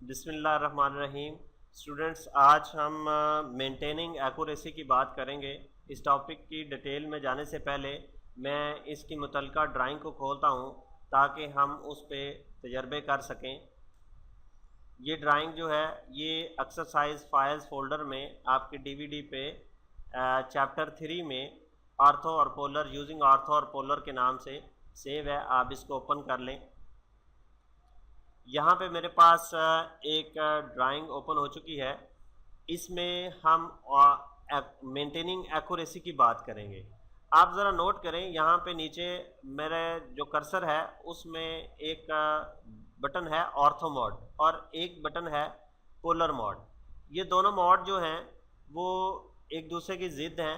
बिस्मिल्लाहिर्रहमानिर्रहीम। स्टूडेंट्स, आज हम मेंटेनिंग एक्यूरेसी की बात करेंगे। इस टॉपिक की डिटेल में जाने से पहले मैं इसकी मुतल्लिका ड्राइंग को खोलता हूं ताकि हम उस पर तजर्बे कर सकें। ये ड्राइंग जो है ये एक्सरसाइज फाइल्स फोल्डर में आपके डीवीडी पे चैप्टर 3 में आर्थो और पोलर यूजिंग आर्थो और पोलर के नाम से सेव है। आप इसको ओपन कर लें। यहाँ पे मेरे पास एक ड्राइंग ओपन हो चुकी है। इसमें हम मेंटेनिंग एक्यूरेसी की बात करेंगे। आप ज़रा नोट करें, यहाँ पे नीचे मेरे जो कर्सर है उसमें एक बटन है ऑर्थो मोड और एक बटन है पोलर मोड। ये दोनों मोड जो हैं वो एक दूसरे की ज़िद हैं।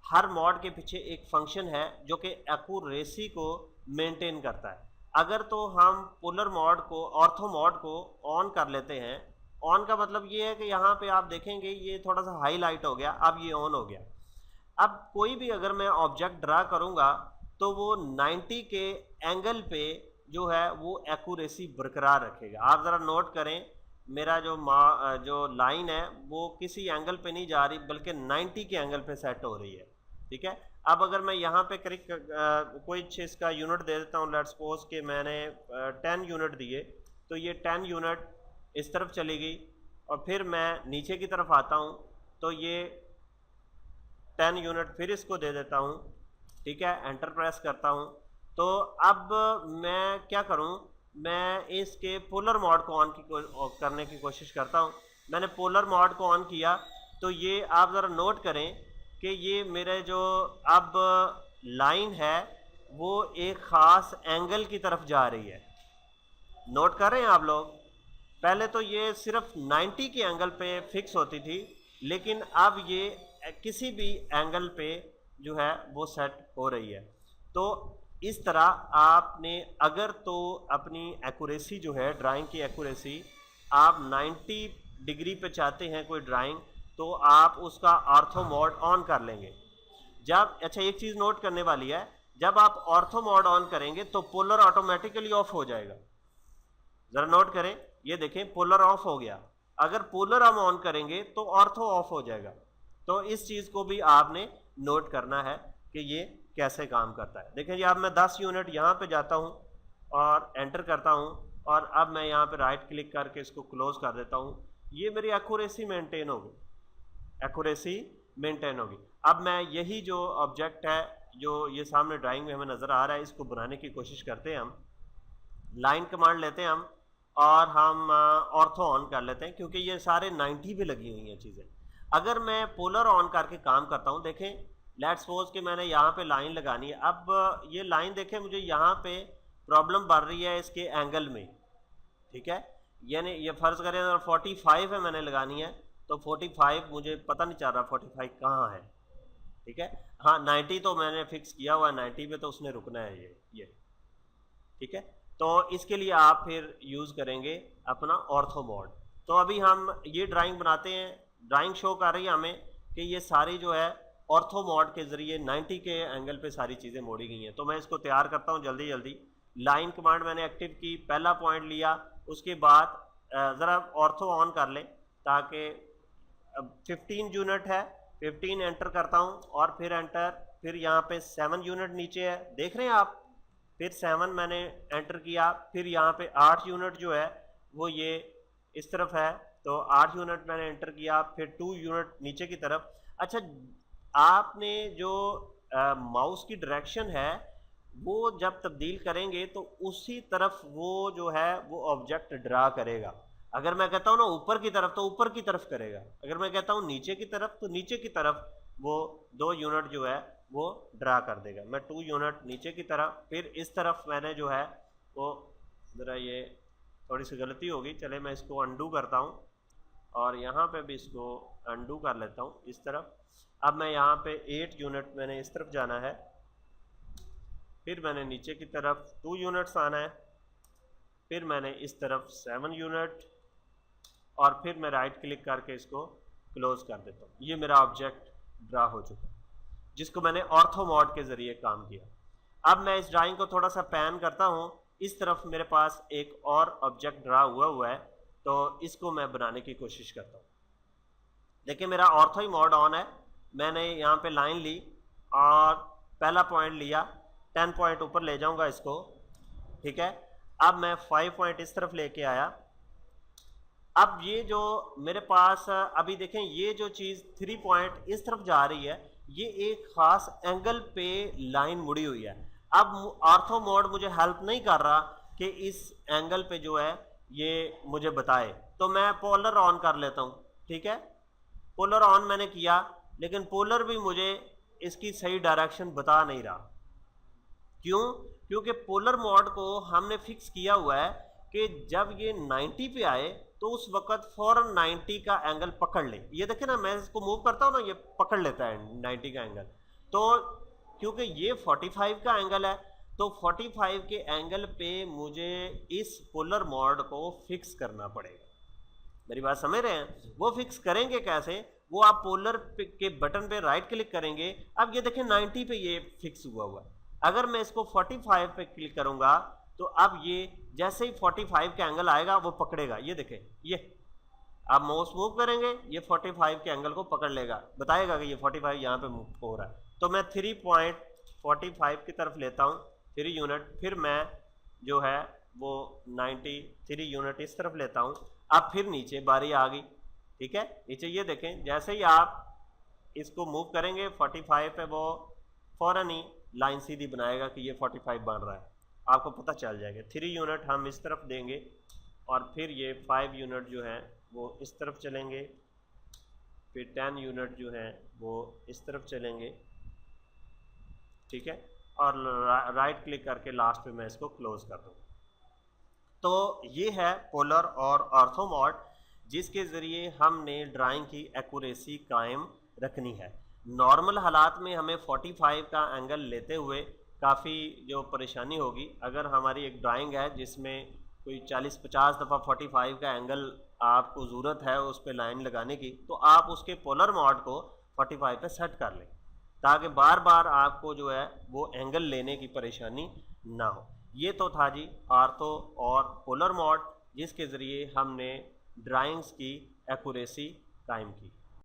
हर मोड के पीछे एक फंक्शन है जो कि एक्यूरेसी को मेंटेन करता है। अगर तो हम पोलर मोड को ऑर्थो मोड को ऑन कर लेते हैं, ऑन का मतलब ये है कि यहाँ पे आप देखेंगे ये थोड़ा सा हाईलाइट हो गया, अब ये ऑन हो गया। अब कोई भी अगर मैं ऑब्जेक्ट ड्रा करूँगा तो वो 90 के एंगल पे जो है वो एक्यूरेसी बरकरार रखेगा। आप ज़रा नोट करें, मेरा जो लाइन है वो किसी एंगल पे नहीं जा रही बल्कि 90 के एंगल पे सेट हो रही है। ठीक है। अब अगर मैं यहाँ पे कोई चीज़ का यूनिट दे देता हूँ, लेट्स सपोज कि मैंने 10 यूनिट दिए, तो ये 10 यूनिट इस तरफ चली गई और फिर मैं नीचे की तरफ आता हूँ तो ये 10 यूनिट फिर इसको दे देता हूँ। ठीक है, एंटर प्रेस करता हूँ। तो अब मैं क्या करूँ, मैं इसके पोलर मोड को ऑन करने की कोशिश करता हूँ। मैंने पोलर मोड को ऑन किया तो ये आप ज़रा नोट करें कि ये मेरे जो अब लाइन है वो एक ख़ास एंगल की तरफ जा रही है। नोट कर रहे हैं आप लोग? पहले तो ये सिर्फ 90 के एंगल पे फिक्स होती थी, लेकिन अब ये किसी भी एंगल पे जो है वो सेट हो रही है। तो इस तरह आपने अगर तो अपनी एक्यूरेसी जो है, ड्राइंग की एक्यूरेसी आप 90 डिग्री पे चाहते हैं कोई ड्राइंग, तो आप उसका ऑर्थो मोड ऑन कर लेंगे। जब अच्छा एक चीज़ नोट करने वाली है, जब आप ऑर्थो मोड ऑन करेंगे तो पोलर ऑटोमेटिकली ऑफ हो जाएगा। ज़रा नोट करें, ये देखें पोलर ऑफ हो गया। अगर पोलर हम ऑन करेंगे तो ऑर्थो ऑफ हो जाएगा। तो इस चीज़ को भी आपने नोट करना है कि ये कैसे काम करता है। देखें जी, अब मैं 10 यूनिट यहाँ पे जाता हूँ और एंटर करता हूँ और अब मैं यहाँ पे राइट क्लिक करके इसको क्लोज कर देता हूँ। ये मेरी एक्यूरेसी मेंटेन होगी, एक्यूरेसी मेंटेन होगी। अब मैं यही जो ऑब्जेक्ट है जो ये सामने ड्राइंग में हमें नज़र आ रहा है, इसको बनाने की कोशिश करते हैं। हम लाइन कमांड लेते हैं हम और हम ऑर्थो ऑन कर लेते हैं, क्योंकि ये सारे 90 पे लगी हुई हैं चीज़ें। अगर मैं पोलर ऑन करके काम करता हूँ, देखें लेट्स सपोज कि मैंने यहाँ पे लाइन लगानी है। अब ये लाइन देखें, मुझे यहाँ पे प्रॉब्लम बढ़ रही है इसके एंगल में। ठीक है, यानी ये फ़र्ज़ करें अगर 45 है मैंने लगानी है, तो 45 मुझे पता नहीं चल रहा 45 कहाँ है। ठीक है, हाँ 90 तो मैंने फिक्स किया हुआ है, 90 पे तो उसने रुकना है ये। ठीक है, तो इसके लिए आप फिर यूज़ करेंगे अपना ऑर्थो मोड। तो अभी हम ये ड्राइंग बनाते हैं। ड्राइंग शो कर रही है हमें कि ये सारी जो है ऑर्थो मोड के ज़रिए 90 के एंगल पे सारी चीज़ें मोड़ी गई हैं। तो मैं इसको तैयार करता हूँ जल्दी जल्दी। लाइन कमांड मैंने एक्टिव की, पहला पॉइंट लिया, उसके बाद ज़रा ऑर्थो ऑन कर लें ताकि अब 15 यूनिट है, 15 एंटर करता हूँ और फिर एंटर, फिर यहाँ पे 7 यूनिट नीचे है, देख रहे हैं आप, फिर 7 मैंने एंटर किया, फिर यहाँ पे 8 यूनिट जो है वो ये इस तरफ है, तो 8 यूनिट मैंने एंटर किया, फिर 2 यूनिट नीचे की तरफ। अच्छा, आपने जो माउस की डायरेक्शन है वो जब तब्दील करेंगे तो उसी तरफ वो जो है वो ऑब्जेक्ट ड्रा करेगा। अगर मैं कहता हूँ ना ऊपर की तरफ तो ऊपर की तरफ करेगा, अगर मैं कहता हूँ नीचे की तरफ तो नीचे की तरफ वो 2 यूनिट जो है वो ड्रा कर देगा। मैं 2 यूनिट नीचे की तरफ, फिर इस तरफ मैंने जो है वो, ज़रा ये थोड़ी सी गलती होगी, चले मैं इसको अंडू करता हूँ और यहाँ पे भी इसको अंडू कर लेता हूँ इस तरफ। अब मैं यहाँ पे 8 यूनिट मैंने इस तरफ जाना है, फिर मैंने नीचे की तरफ 2 यूनिट्स आना है, फिर मैंने इस तरफ 7 यूनिट और फिर मैं राइट क्लिक करके इसको क्लोज कर देता हूँ। ये मेरा ऑब्जेक्ट ड्रा हो चुका है जिसको मैंने ऑर्थो मोड के ज़रिए काम किया। अब मैं इस ड्राइंग को थोड़ा सा पैन करता हूँ, इस तरफ मेरे पास एक और ऑब्जेक्ट ड्रा हुआ है तो इसको मैं बनाने की कोशिश करता हूँ। देखिए मेरा ऑर्थो मोड ऑन है, मैंने यहाँ पे लाइन ली और पहला पॉइंट लिया, 10 पॉइंट ऊपर ले जाऊँगा इसको, ठीक है। अब मैं 5 पॉइंट इस तरफ लेके आया। अब ये जो मेरे पास अभी देखें, ये जो चीज़ 3 पॉइंट इस तरफ जा रही है, ये एक ख़ास एंगल पे लाइन मुड़ी हुई है। अब ऑर्थो मोड मुझे हेल्प नहीं कर रहा कि इस एंगल पे जो है ये मुझे बताए, तो मैं पोलर ऑन कर लेता हूँ, ठीक है। पोलर ऑन मैंने किया, लेकिन पोलर भी मुझे इसकी सही डायरेक्शन बता नहीं रहा। क्यों? क्योंकि पोलर मोड को हमने फिक्स किया हुआ है कि जब ये 90 पे आए तो उस वक्त फौरन 90 का एंगल पकड़ ले। ये देखें ना, मैं इसको मूव करता हूँ ना, ये पकड़ लेता है 90 का एंगल। तो क्योंकि ये 45 का एंगल है, तो 45 के एंगल पे मुझे इस पोलर मोड को फिक्स करना पड़ेगा। मेरी बात समझ रहे हैं? वो फिक्स करेंगे कैसे? वो आप पोलर के बटन पे राइट क्लिक करेंगे। अब ये देखें 90 पे ये फिक्स हुआ हुआ है। अगर मैं इसको 45 पे क्लिक करूंगा तो अब ये जैसे ही 45 का एंगल आएगा वो पकड़ेगा। ये देखें, ये आप माउस मूव करेंगे, ये 45 के एंगल को पकड़ लेगा, बताएगा कि ये 45 यहाँ पे मूव हो रहा है। तो मैं 3.45 की तरफ लेता हूँ, 3 यूनिट, फिर मैं जो है वो 93 यूनिट इस तरफ लेता हूँ। अब फिर नीचे बारी आ गई, ठीक है। नीचे ये देखें, जैसे ही आप इसको मूव करेंगे 45 पे, वो फौरन ही लाइन सीधी बनाएगा कि ये 45 बन रहा है, आपको पता चल जाएगा। 3 यूनिट हम इस तरफ देंगे और फिर ये 5 यूनिट जो हैं वो इस तरफ चलेंगे, फिर 10 यूनिट जो हैं वो इस तरफ चलेंगे, ठीक है। और राइट क्लिक करके लास्ट पे मैं इसको क्लोज कर दूँ। तो ये है पोलर और ऑर्थो मोड, जिसके ज़रिए हमने ड्राइंग की एक्यूरेसी कायम रखनी है। नॉर्मल हालात में हमें 45 का एंगल लेते हुए काफ़ी जो परेशानी होगी। अगर हमारी एक ड्राइंग है जिसमें कोई 40-50 दफ़ा 45 का एंगल आपको ज़रूरत है उस पर लाइन लगाने की, तो आप उसके पोलर मोड को 45 पे सेट कर लें, ताकि बार बार आपको जो है वो एंगल लेने की परेशानी ना हो। ये तो था जी ऑर्थो और पोलर मोड, जिसके ज़रिए हमने ड्राइंग्स की एक्यूरेसी कायम की।